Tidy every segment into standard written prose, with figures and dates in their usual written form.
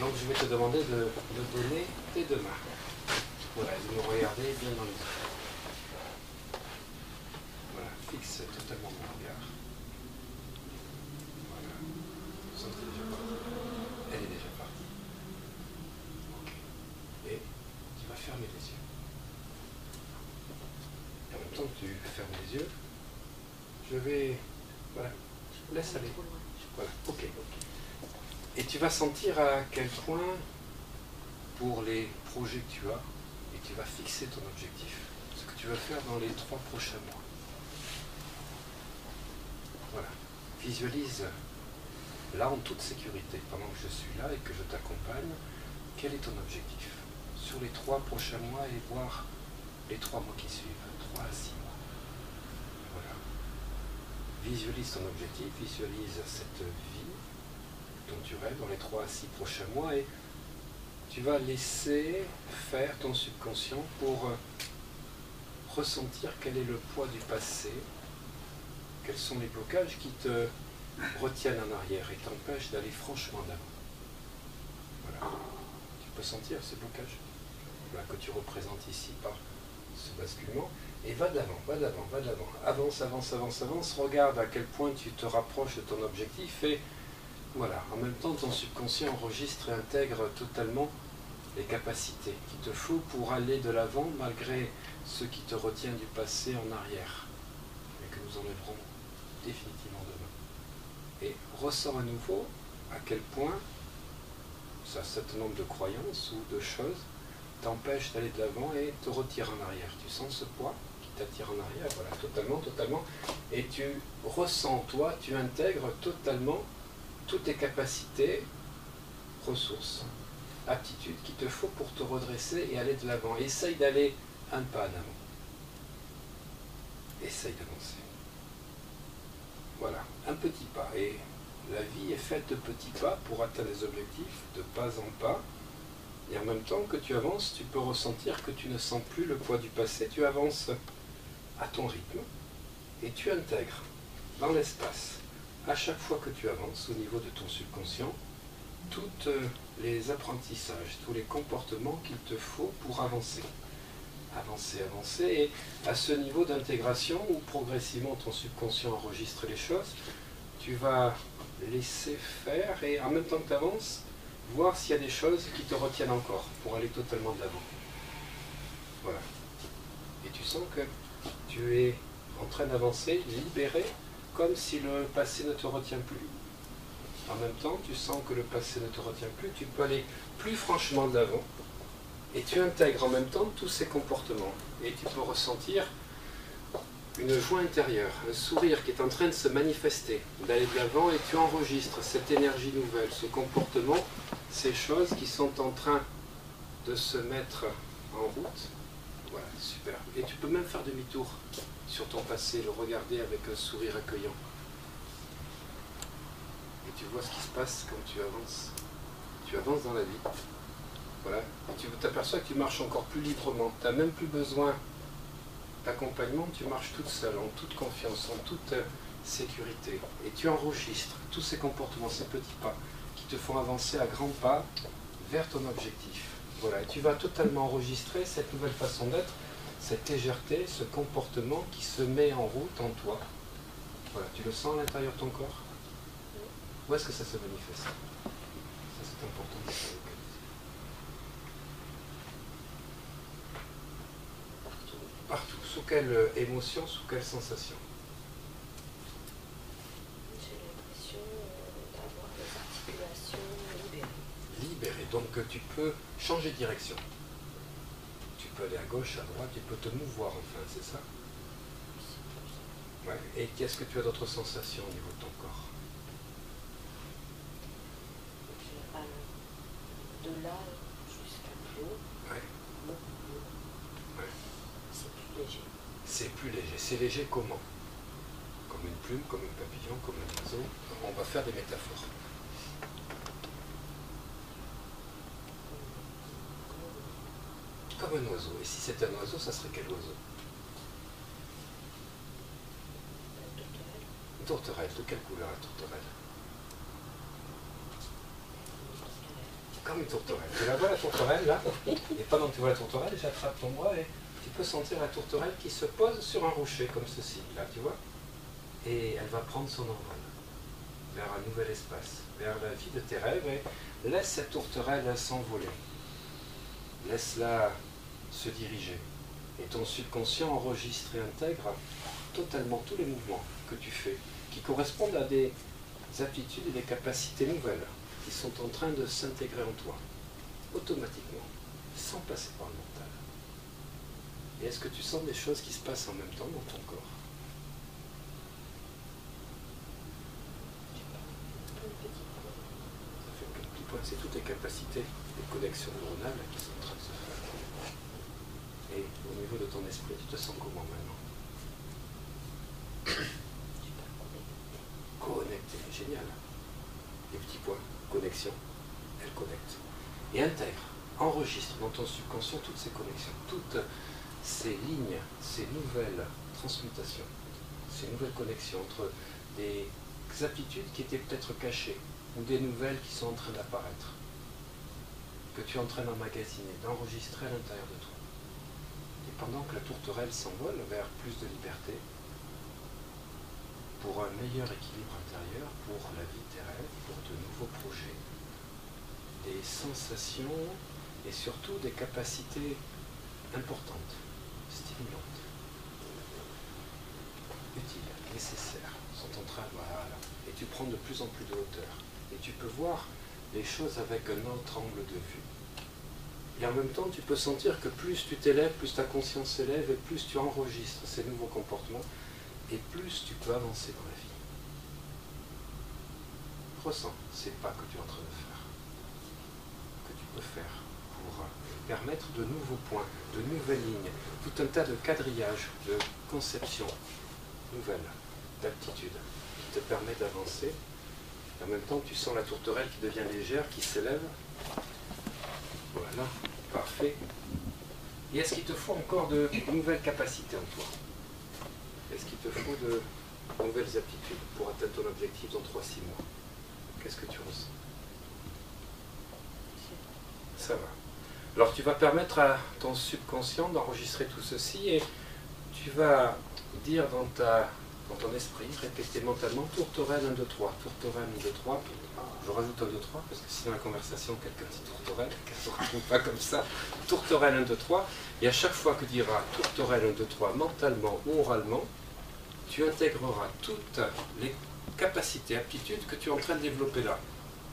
Donc je vais te demander de me donner tes deux mains. Voilà, de me regarder bien dans les yeux. Voilà, fixe totalement mon regard. Voilà. Vous sentez déjà partie. Elle est déjà partie. Ok. Et tu vas fermer les yeux. Et en même temps que tu fermes les yeux, je vais... Voilà. Laisse aller. Voilà, ok. Et tu vas sentir à quel point, pour les projets que tu as, et tu vas fixer ton objectif, ce que tu veux faire dans les 3 prochains mois. Voilà. Visualise, là en toute sécurité, pendant que je suis là et que je t'accompagne, quel est ton objectif sur les 3 prochains mois et voir les 3 mois qui suivent, 3 à 6 mois. Voilà. Visualise ton objectif, visualise cette vie dont tu rêves dans les 3 à 6 prochains mois et tu vas laisser faire ton subconscient pour ressentir quel est le poids du passé, quels sont les blocages qui te retiennent en arrière et t'empêchent d'aller franchement d'avant. Voilà. Tu peux sentir ces blocages là, que tu représentes ici par ce basculement. Et va d'avant, va d'avant, va d'avant. Avance, avance, avance, avance. Regarde à quel point tu te rapproches de ton objectif et voilà. En même temps, ton subconscient enregistre et intègre totalement les capacités qu'il te faut pour aller de l'avant malgré ce qui te retient du passé en arrière et que nous enlèverons définitivement demain. Et ressens à nouveau à quel point un certain nombre de croyances ou de choses t'empêchent d'aller de l'avant et te retire en arrière. Tu sens ce poids qui t'attire en arrière, voilà, totalement, totalement. Et tu ressens, toi, tu intègres totalement toutes tes capacités, ressources, aptitudes qu'il te faut pour te redresser et aller de l'avant. Essaye d'aller un pas en avant. Essaye d'avancer. Voilà, un petit pas. Et la vie est faite de petits pas pour atteindre les objectifs, de pas en pas. Et en même temps que tu avances, tu peux ressentir que tu ne sens plus le poids du passé. Tu avances à ton rythme et tu intègres dans l'espace, à chaque fois que tu avances au niveau de ton subconscient, tous les apprentissages, tous les comportements qu'il te faut pour avancer. Avancer, avancer, et à ce niveau d'intégration où progressivement ton subconscient enregistre les choses, tu vas laisser faire et en même temps que tu avances, voir s'il y a des choses qui te retiennent encore pour aller totalement de l'avant. Voilà. Et tu sens que tu es en train d'avancer, libéré, comme si le passé ne te retient plus. En même temps, tu sens que le passé ne te retient plus, tu peux aller plus franchement de l'avant et tu intègres en même temps tous ces comportements. Et tu peux ressentir une joie intérieure, un sourire qui est en train de se manifester, d'aller de l'avant et tu enregistres cette énergie nouvelle, ce comportement, ces choses qui sont en train de se mettre en route. Voilà, super. Et tu peux même faire demi-tour sur ton passé, le regarder avec un sourire accueillant. Et tu vois ce qui se passe quand tu avances. Tu avances dans la vie. Voilà. Et tu t'aperçois que tu marches encore plus librement. Tu n'as même plus besoin d'accompagnement, tu marches toute seule, en toute confiance, en toute sécurité. Et tu enregistres tous ces comportements, ces petits pas, qui te font avancer à grands pas vers ton objectif. Voilà. Et tu vas totalement enregistrer cette nouvelle façon d'être, cette légèreté, ce comportement qui se met en route en toi. Voilà. Tu le sens à l'intérieur de ton corps? Où est-ce que ça se manifeste? Ça, c'est important de se localiser. Partout. Sous quelle émotion, sous quelle sensation? J'ai l'impression d'avoir des articulations libérées. Libérées. Donc tu peux changer de direction. Tu peux aller à gauche, à droite, tu peux te mouvoir enfin, c'est ça? Ouais. Et qu'est-ce que tu as d'autres sensations au niveau de ton corps? De là jusqu'à plus haut, Ouais. beaucoup plus haut. Ouais. C'est plus léger. C'est plus léger. C'est léger comment? Comme une plume, comme un papillon, comme un oiseau. On va faire des métaphores. Comme un oiseau. Et si c'était un oiseau, ça serait quel oiseau? Une tourterelle. De quelle couleur la tourterelle? comme une tourterelle. Tu la vois la tourterelle là? Et pendant que tu vois la tourterelle, j'attrape ton bras et tu peux sentir la tourterelle qui se pose sur un rocher comme ceci, là, tu vois? Et elle va prendre son envol vers un nouvel espace, vers la vie de tes rêves, et laisse cette tourterelle s'envoler. Laisse-la se diriger. Et ton subconscient enregistre et intègre totalement tous les mouvements que tu fais, qui correspondent à des aptitudes et des capacités nouvelles, qui sont en train de s'intégrer en toi, automatiquement, sans passer par le mental. Et est-ce que tu sens des choses qui se passent en même temps dans ton corps? Ça fait plein de petits points. C'est toutes les capacités, les connexions neuronales qui sont en train de se faire. Et au niveau de ton esprit, tu te sens comment maintenant? Connecté, génial. Les petits points, connexion, elle connecte. Et intègre, enregistre dans ton subconscient toutes ces connexions, toutes ces lignes, ces nouvelles transmutations, ces nouvelles connexions entre des aptitudes qui étaient peut-être cachées, ou des nouvelles qui sont en train d'apparaître, que tu es en train d'emmagasiner, d'enregistrer à l'intérieur de toi. Et pendant que la tourterelle s'envole vers plus de liberté, pour un meilleur équilibre intérieur, pour la vie de tes rêves, pour de nouveaux projets, des sensations et surtout des capacités importantes, stimulantes, utiles, nécessaires, sont en train de... Voilà. Et tu prends de plus en plus de hauteur. Et tu peux voir les choses avec un autre angle de vue. Et en même temps, tu peux sentir que plus tu t'élèves, plus ta conscience s'élève, et plus tu enregistres ces nouveaux comportements, et plus tu peux avancer dans la vie. Ressens ces pas que tu es en train de faire, que tu peux faire pour permettre de nouveaux points, de nouvelles lignes, tout un tas de quadrillages, de conceptions nouvelles, d'aptitudes, qui te permet d'avancer. En même temps, tu sens la tourterelle qui devient légère, qui s'élève. Voilà, parfait. Et est-ce qu'il te faut encore de nouvelles capacités en toi? Est-ce qu'il te faut de nouvelles aptitudes pour atteindre ton objectif dans 3-6 mois? Qu'est-ce que tu ressens? Ça va. Alors tu vas permettre à ton subconscient d'enregistrer tout ceci et tu vas dire dans ton esprit, répéter mentalement tourterelle 1, 2, 3, tourterelle 1, 2, 3. Je rajoute 1, 2, 3 parce que si dans la conversation quelqu'un dit tourterelle, qu'elle ne se retrouve pas comme ça. Tourterelle 1, 2, 3. Et à chaque fois que tu diras tourterelle 1, 2, 3 mentalement ou oralement, tu intégreras toutes les capacités, aptitudes que tu es en train de développer là.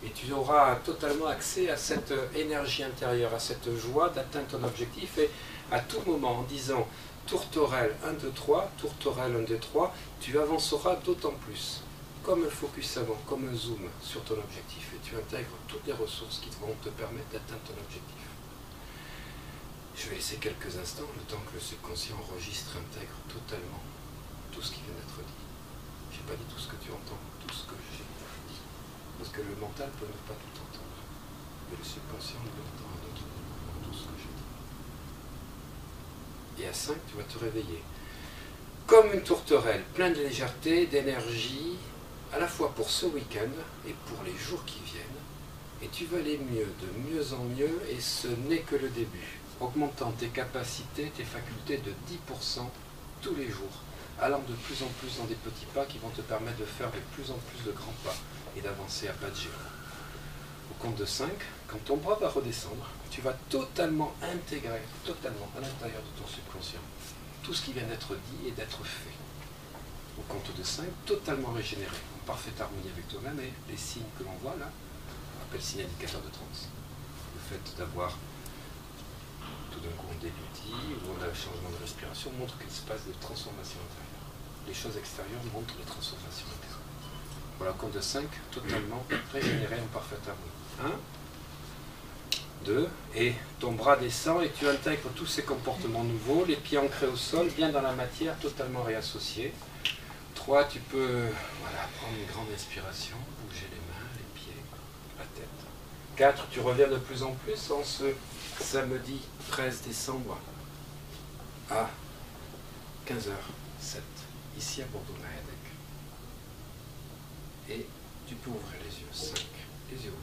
Et tu auras totalement accès à cette énergie intérieure, à cette joie d'atteindre ton objectif. Et à tout moment, en disant tourterelle 1, 2, 3, tourterelle 1, 2, 3, tu avanceras d'autant plus. Comme un focus avant, comme un zoom sur ton objectif. Et tu intègres toutes les ressources qui vont te permettre d'atteindre ton objectif. Je vais laisser quelques instants, le temps que le subconscient enregistre, intègre totalement tout ce qui vient d'être dit. Je n'ai pas dit tout ce que tu entends, tout ce que j'ai dit. Parce que le mental peut ne pas tout entendre. Mais le subconscient l'entend à d'autres niveaux, tout ce que j'ai dit. Et à 5, tu vas te réveiller. Comme une tourterelle, plein de légèreté, d'énergie, à la fois pour ce week-end et pour les jours qui viennent. Et tu vas aller mieux, de mieux en mieux, et ce n'est que le début. Augmentant tes capacités, tes facultés de 10% tous les jours, allant de plus en plus dans des petits pas qui vont te permettre de faire de plus en plus de grands pas et d'avancer à pas de géant. Au compte de 5, quand ton bras va redescendre, tu vas totalement intégrer, totalement à l'intérieur de ton subconscient, tout ce qui vient d'être dit et d'être fait. Au compte de 5, totalement régénéré, en parfaite harmonie avec toi-même, et les signes que l'on voit là, on appelle signe indicateur de transe. Le fait d'avoir tout d'un coup on déglutit ou on a un changement de respiration montre qu'il se passe des transformations intérieures. Les choses extérieures montrent les transformations intérieures. Voilà, au compte de 5, totalement régénéré en parfaite harmonie. 1, 2, et ton bras descend et tu intègres tous ces comportements nouveaux, les pieds ancrés au sol, bien dans la matière, totalement réassociés. 3, tu peux prendre une grande inspiration, bouger les mains, les pieds, la tête. 4, tu reviens de plus en plus en ce samedi 13 décembre à 15h07, ici à Bordeaux-Mahedec. Et tu peux ouvrir les yeux, 5, les yeux ouverts.